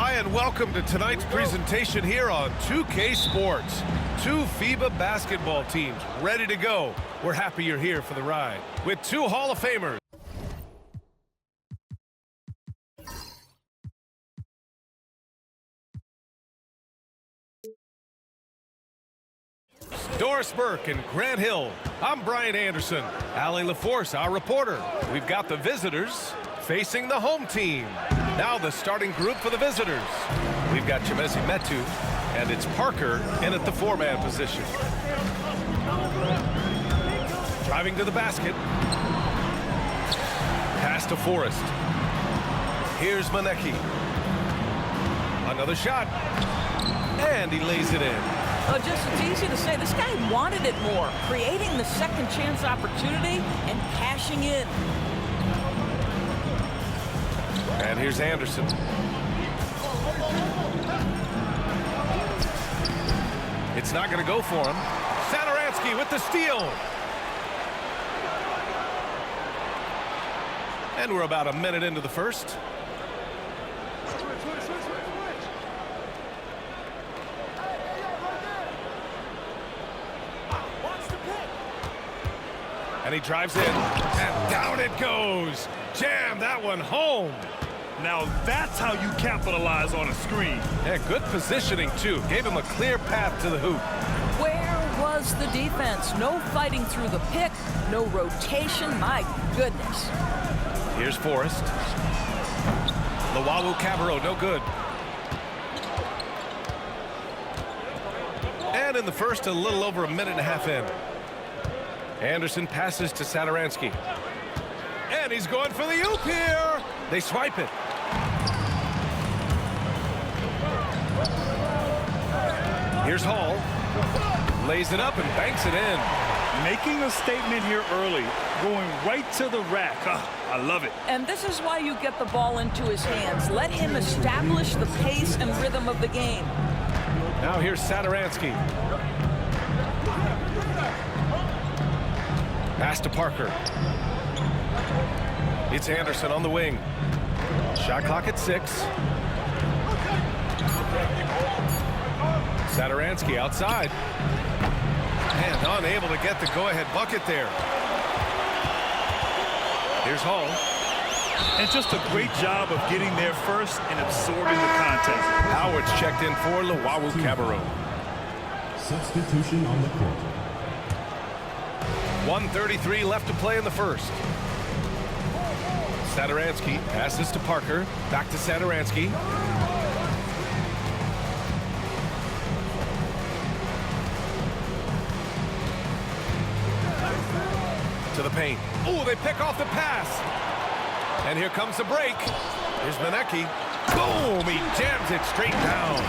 Hi, and welcome to tonight's presentation here on 2K Sports. Two FIBA basketball teams ready to go. We're happy you're here for the ride with two Hall of Famers. Doris Burke and Grant Hill. I'm Brian Anderson. Allie LaForce, our reporter. We've got the visitors facing the home team. Now the starting group for the visitors. We've got Chemezi Metu, and it's Parker in at the four-man position. Driving to the basket. Pass to Forrest. Here's Maneki. Another shot. And he lays it in. Just it's easy to say, this guy wanted it more, creating the second chance opportunity and cashing in. And here's Anderson. It's not going to go for him. Satoransky with the steal. And we're about a minute into the first. And he drives in, and down it goes. Jam that one home. Now that's how you capitalize on a screen. Yeah, good positioning, too. Gave him a clear path to the hoop. Where was the defense? No fighting through the pick, no rotation. My goodness. Here's Forrest. Lawawu Cabarro, no good. And in the first, a little over a minute and a half in. Anderson passes to Satoransky. And he's going for the oop here. They swipe it. Here's Hall. Lays it up and banks it in. Making a statement here early. Going right to the rack. I love it. And this is why you get the ball into his hands. Let him establish the pace and rhythm of the game. Now here's Satoransky. Pass to Parker. It's Anderson on the wing. Shot clock at 6. Satoransky outside. And unable to get the go-ahead bucket there. Here's Hall. And just a great job of getting there first and absorbing the contest. Howard's checked in for Lawawu Cabarro. Substitution on the court. 1:33 left to play in the first. Satoransky passes to Parker. Back to Satoransky. To the paint. Oh, they pick off the pass. And here comes the break. Here's Maneki. Boom! He jams it straight down.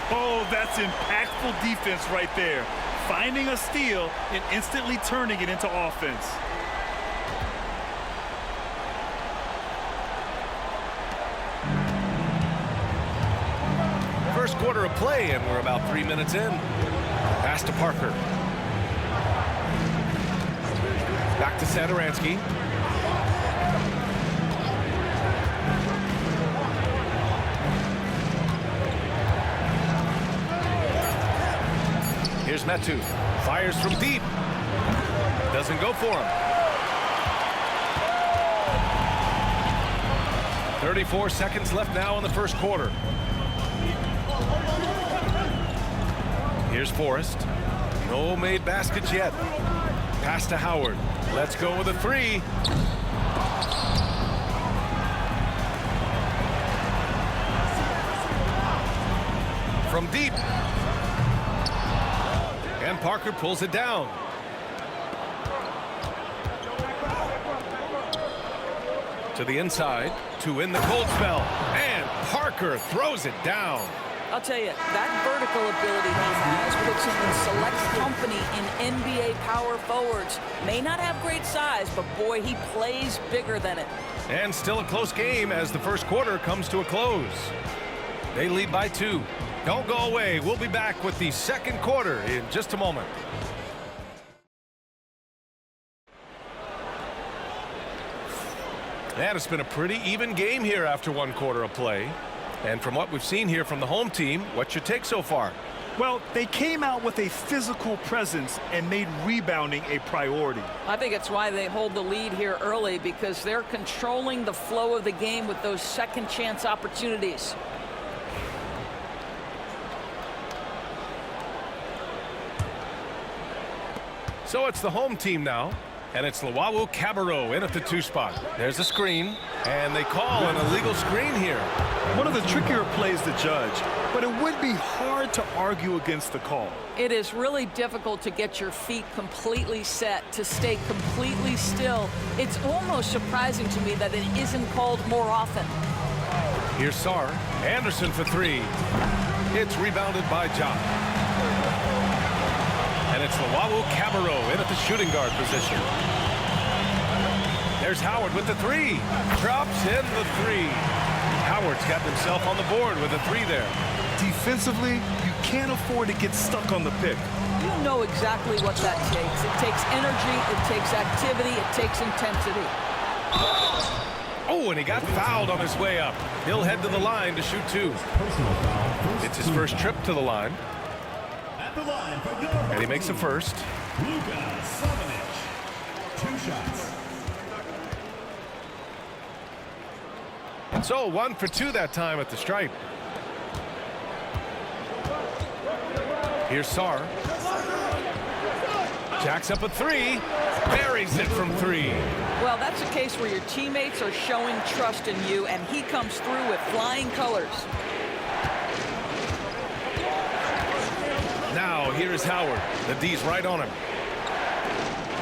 Oh, that's impactful defense right there. Finding a steal and instantly turning it into offense. First quarter of play, and we're about 3 minutes in. Pass to Parker. Back to Satoransky. Here's Metu. Fires from deep. Doesn't go for him. 34 seconds left now in the first quarter. Here's Forrest. No made baskets yet. Pass to Howard. Let's go with a three. From deep. And Parker pulls it down. To the inside to win the cold spell. And Parker throws it down. I'll tell you, that vertical ability he has puts him in select company in NBA power forwards. May not have great size, but boy, he plays bigger than it. And still a close game as the first quarter comes to a close. They lead by 2. Don't go away. We'll be back with the second quarter in just a moment. And it's been a pretty even game here after one quarter of play. And from what we've seen here from the home team, what's your take so far? Well, they came out with a physical presence and made rebounding a priority. I think it's why they hold the lead here early, because they're controlling the flow of the game with those second chance opportunities. So it's the home team now, and it's Luau Cabarro in at the 2 spot. There's a screen, and they call an illegal screen here. One of the trickier plays to judge, but it would be hard to argue against the call. It is really difficult to get your feet completely set, to stay completely still. It's almost surprising to me that it isn't called more often. Here's Sar. Anderson for 3. It's rebounded by John. And it's Luau Cabarro in at the shooting guard position. There's Howard with the 3. Drops in the 3. Howard's got himself on the board with a 3 there. Defensively, you can't afford to get stuck on the pick. You know exactly what that takes. It takes energy, it takes activity, it takes intensity. Oh, and he got fouled on his way up. He'll head to the line to shoot 2. It's his first trip to the line. And he makes the first. 2 shots. So 1 for 2 that time at the stripe. Here's Sar. Jacks up a 3. Buries it from 3. Well, that's a case where your teammates are showing trust in you, and he comes through with flying colors. Now, here is Howard. The D's right on him.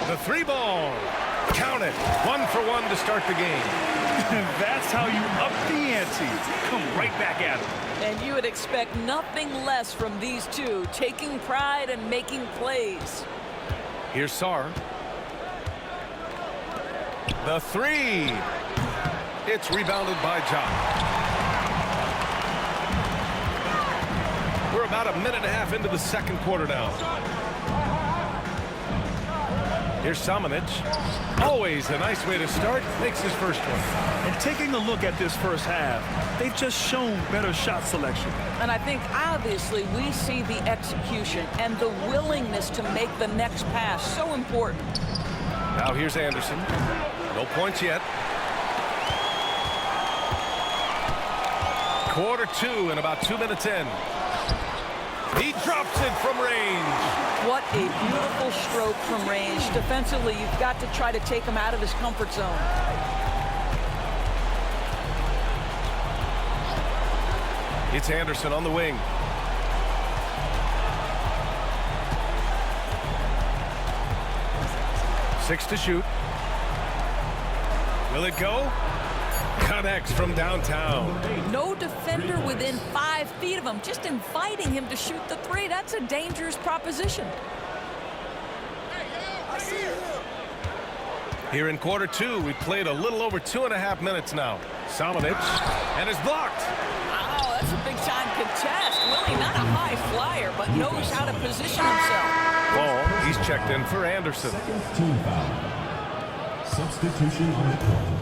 The 3 ball. Count it. 1 for 1 to start the game. That's how you up the ante. Come right back at him. And you would expect nothing less from these two, taking pride and making plays. Here's Sar. The 3. It's rebounded by John. We're about a minute and a half into the second quarter now. Here's Somos. Always a nice way to start. Makes his first one. And taking a look at this first half, they've just shown better shot selection. And I think obviously we see the execution and the willingness to make the next pass so important. Now here's Anderson. No points yet. Quarter 2 and about 2 minutes in. He drops it from range. What a beautiful stroke from range. Defensively, you've got to try to take him out of his comfort zone. It's Anderson on the wing. Six to shoot. Will it go? Connects from downtown. No defender within 5 feet of him, just inviting him to shoot the 3. That's a dangerous proposition. Here in quarter 2, we played a little over 2.5 minutes now. Somos, and is blocked. Oh, that's a big-time contest. Willie, not a high flyer, but knows how to position himself. Ball, he's checked in for Anderson. Second team foul. Substitution on the court.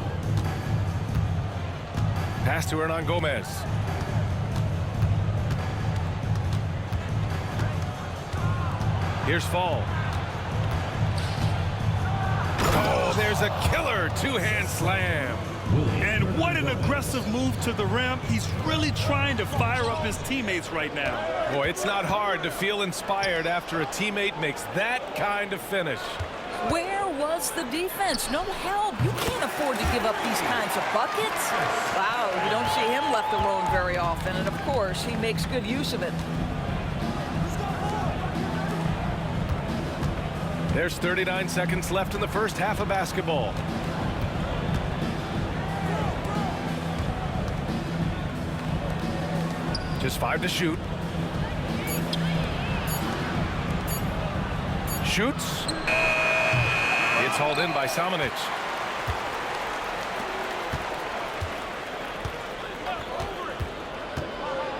Pass to Hernan Gomez. Here's Fall. Oh, there's a killer 2-hand slam. And what an aggressive move to the rim. He's really trying to fire up his teammates right now. Boy, it's not hard to feel inspired after a teammate makes that kind of finish. Where was the defense? No help. You can't afford to give up these kinds of buckets. Wow, you don't see him left alone very often, and of course, he makes good use of it. There's 39 seconds left in the first half of basketball. Just 5 to shoot. Shoots. It's hauled in by Somos.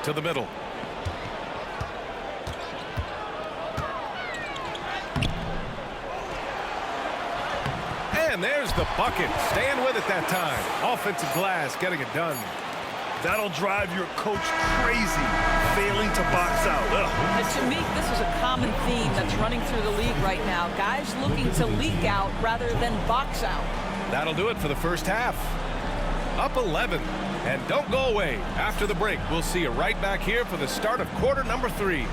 To the middle. And there's the bucket. Staying with it that time. Offensive glass getting it done. That'll drive your coach crazy, failing to box out. And to me, this is a common theme that's running through the league right now. Guys looking to leak out rather than box out. That'll do it for the first half. Up 11. And don't go away. After the break, we'll see you right back here for the start of quarter number 3.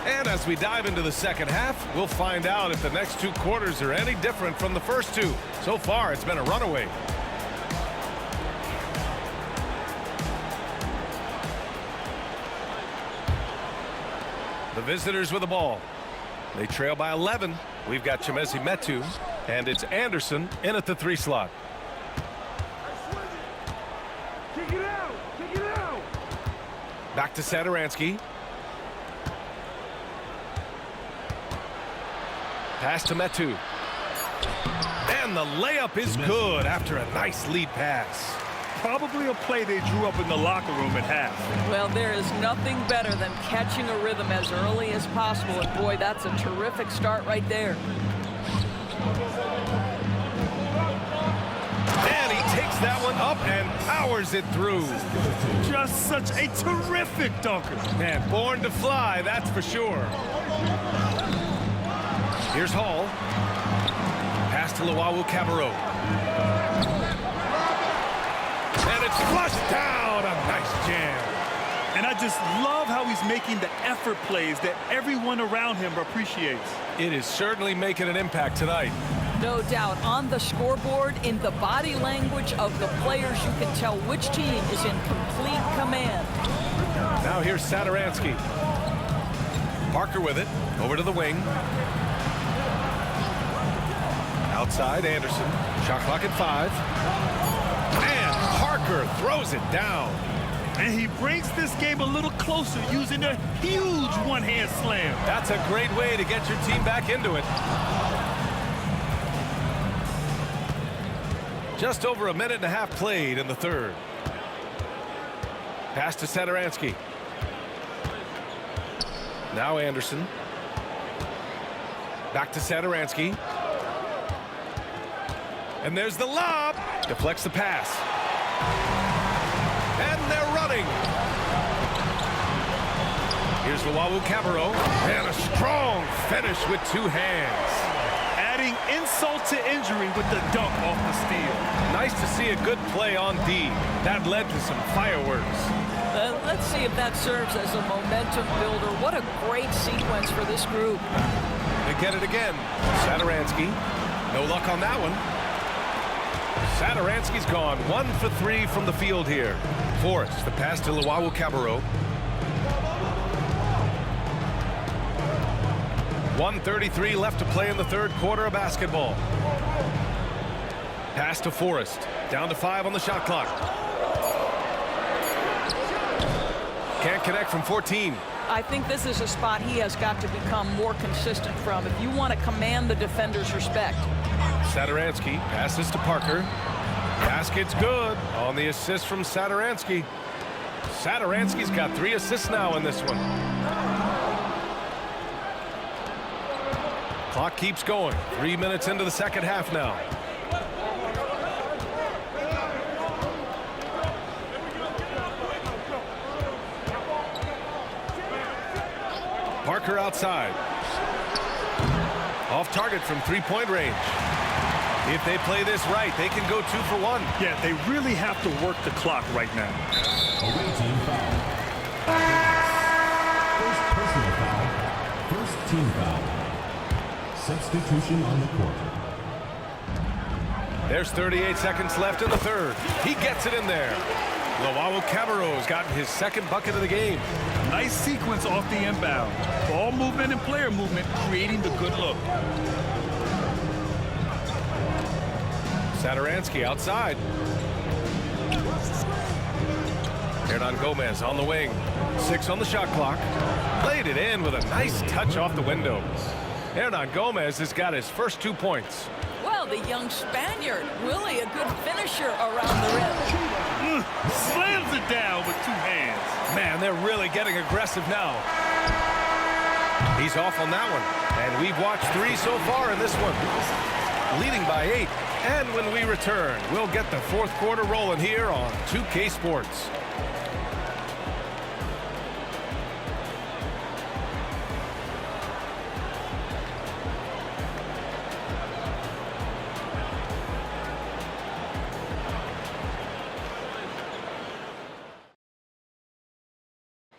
And as we dive into the second half, we'll find out if the next 2 quarters are any different from the first 2. So far, it's been a runaway. The visitors with the ball. They trail by 11. We've got Chemezi Metu, and it's Anderson in at the 3 slot. Kick it out! Kick it out! Back to Satoransky. Pass to Metu. And the layup is good after a nice lead pass. Probably a play they drew up in the locker room at half. Well, there is nothing better than catching a rhythm as early as possible. And boy, that's a terrific start right there. And he takes that one up and powers it through. Just such a terrific dunker. Man, born to fly, that's for sure. Here's Hall. Pass to Luau Cabarro. And it's flushed down. A nice jam. And I just love how he's making the effort plays that everyone around him appreciates. It is certainly making an impact tonight. No doubt. On the scoreboard, in the body language of the players, you can tell which team is in complete command. Now here's Satoransky. Parker with it. Over to the wing. Outside, Anderson. Shot clock at 5. And Parker throws it down. And he brings this game a little closer using a huge one-hand slam. That's a great way to get your team back into it. Just over a minute and a half played in the third. Pass to Satoransky. Now Anderson. Back to Satoransky. And there's the lob. Deflects the pass. And they're running. Here's Luau Cabarro. And a strong finish with 2 hands. Adding insult to injury with the dunk off the steal. Nice to see a good play on D. That led to some fireworks. Let's see if that serves as a momentum builder. What a great sequence for this group. They get it again. Satoransky. No luck on that one. Satoransky's gone 1 for 3 from the field here. Forrest, the pass to Luau Cabarro. 1:33 left to play in the third quarter of basketball. Pass to Forrest. Down to 5 on the shot clock. Can't connect from 14. I think this is a spot he has got to become more consistent from if you want to command the defender's respect. Satoransky passes to Parker. Basket's good on the assist from Satoransky. Satoransky's got 3 assists now in this one. Clock keeps going. 3 minutes into the second half now. Parker outside. Off target from 3-point range. If they play this right, they can go 2 for 1. Yeah, they really have to work the clock right now. Away team foul. Team foul. Substitution on the court. There's 38 seconds left in the third. He gets it in there. Loao Cabarro's gotten his second bucket of the game. Nice sequence off the inbound. Ball movement and player movement creating the good look. Saturansky outside. Hernan Gomez on the wing. 6 on the shot clock. Played it in with a nice touch off the window. Hernan Gomez has got his first 2 points. Well, the young Spaniard, really a good finisher around the rim. Slams it down with 2 hands. Man, they're really getting aggressive now. He's off on that one. And we've watched 3 so far in this one. Leading by 8. And when we return, we'll get the fourth quarter rolling here on 2K Sports.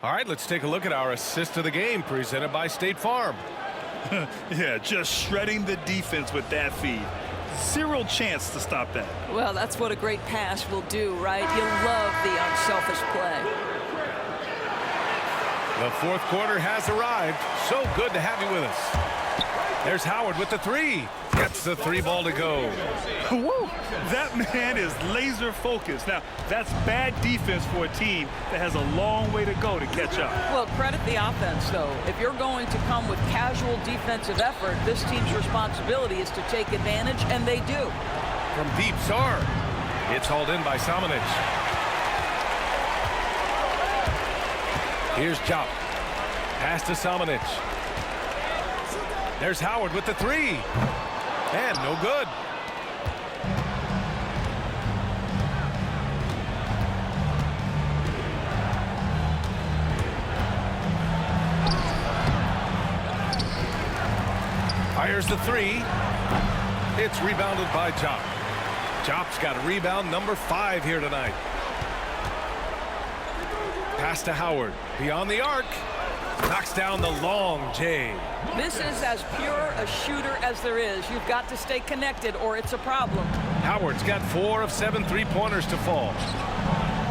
All right, let's take a look at our assist of the game presented by State Farm. Yeah, just shredding the defense with that feed. Zero chance to stop that. Well, that's what a great pass will do, right? You love the unselfish play. The fourth quarter has arrived. So good to have you with us. There's Howard with the 3. Gets the 3 ball to go. Woo! That man is laser focused. Now, that's bad defense for a team that has a long way to go to catch up. Well, credit the offense, though. If you're going to come with casual defensive effort, this team's responsibility is to take advantage, and they do. From deep, Sar. It's hauled in by Samanic. Here's Jop. Pass to Samanic. There's Howard with the 3. And no good. Fires the 3. It's rebounded by Jop. Jop's got a rebound number 5 here tonight. Pass to Howard. Beyond the arc. Knocks down the long J. This is as pure a shooter as there is. You've got to stay connected or it's a problem. Howard's got 4 of 7 3-pointers to fall.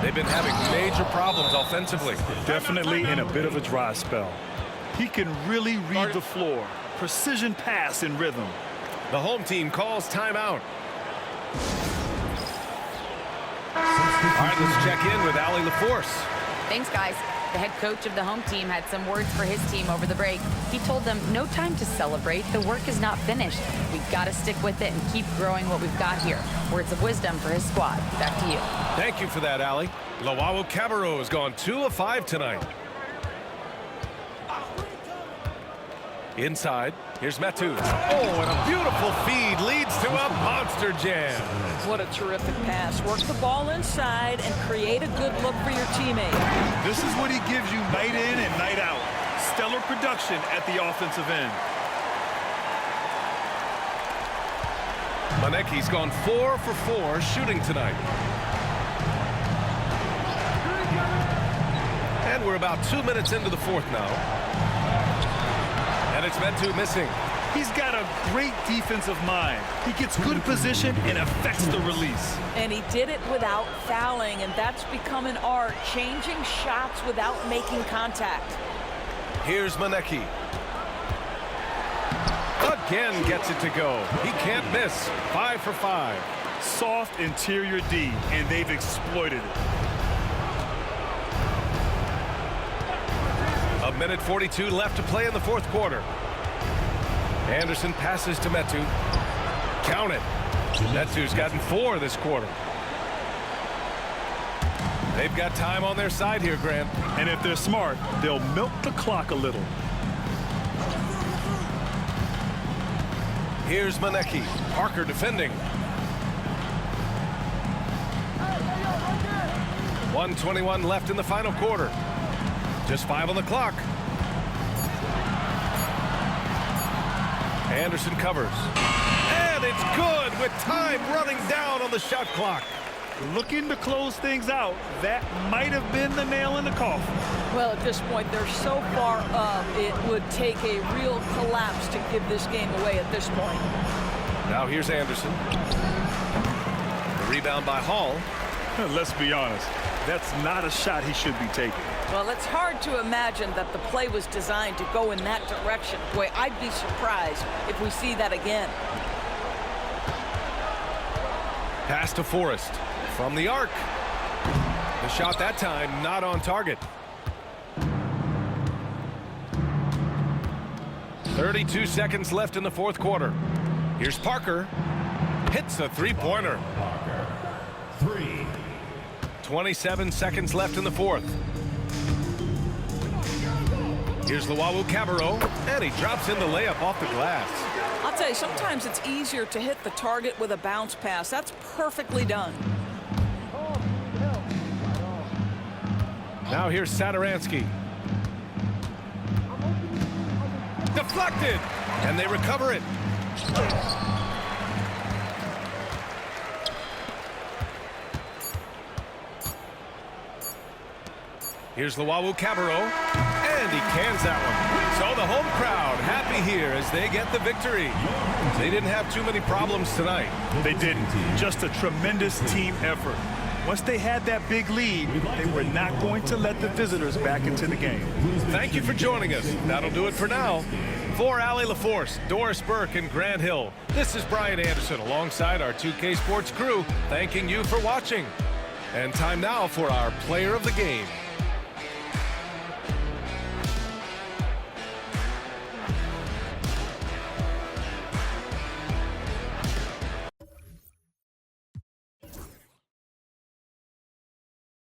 They've been having major problems offensively. Definitely in a bit of a dry spell. He can really read the floor. Precision pass in rhythm. The home team calls timeout. All right, let's check in with Allie LaForce. Thanks, guys. The head coach of the home team had some words for his team over the break. He told them, no time to celebrate. The work is not finished. We've got to stick with it and keep growing what we've got here. Words of wisdom for his squad. Back to you. Thank you for that, Allie. Loao Cabarro has gone 2 of 5 tonight. Inside, here's Metu. Oh, and a beautiful feed leads to a monster jam. What a terrific pass. Work the ball inside and create a good look for your teammate. This is what he gives you night in and night out. Stellar production at the offensive end. Manecki's gone 4 for 4 shooting tonight. And we're about 2 minutes into the fourth now. And it's Metu missing. He's got a great defensive mind. He gets good position and affects the release. And he did it without fouling, and that's become an art, changing shots without making contact. Here's Manecki. Again gets it to go. He can't miss. 5 for 5. Soft interior D, and they've exploited it. A minute 42 left to play in the fourth quarter. Anderson passes to Metu. Count it. Metu's gotten 4 this quarter. They've got time on their side here, Grant. And if they're smart, they'll milk the clock a little. Here's Manecki. Parker defending. 1:21 left in the final quarter. Just 5 on the clock. Anderson covers. And it's good with time running down on the shot clock. Looking to close things out, that might have been the nail in the coffin. Well, at this point, they're so far up, it would take a real collapse to give this game away at this point. Now here's Anderson. The rebound by Hall. Let's be honest, that's not a shot he should be taking. Well, it's hard to imagine that the play was designed to go in that direction. Boy, I'd be surprised if we see that again. Pass to Forrest from the arc. The shot that time not on target. 32 seconds left in the fourth quarter. Here's Parker. Hits a three-pointer. 27 seconds left in the fourth. Here's Luau Cabarro, and he drops in the layup off the glass. I'll tell you, sometimes it's easier to hit the target with a bounce pass. That's perfectly done. Now here's Sadaransky. Deflected, and they recover it. Here's Luau Cabarro, and he cans that one. So the home crowd happy here as they get the victory. They didn't have too many problems tonight. They didn't. Just a tremendous team effort. Once they had that big lead, they were not going to let the visitors back into the game. Thank you for joining us. That'll do it for now. For Allie LaForce, Doris Burke, and Grant Hill, this is Brian Anderson alongside our 2K Sports crew, thanking you for watching. And time now for our player of the game.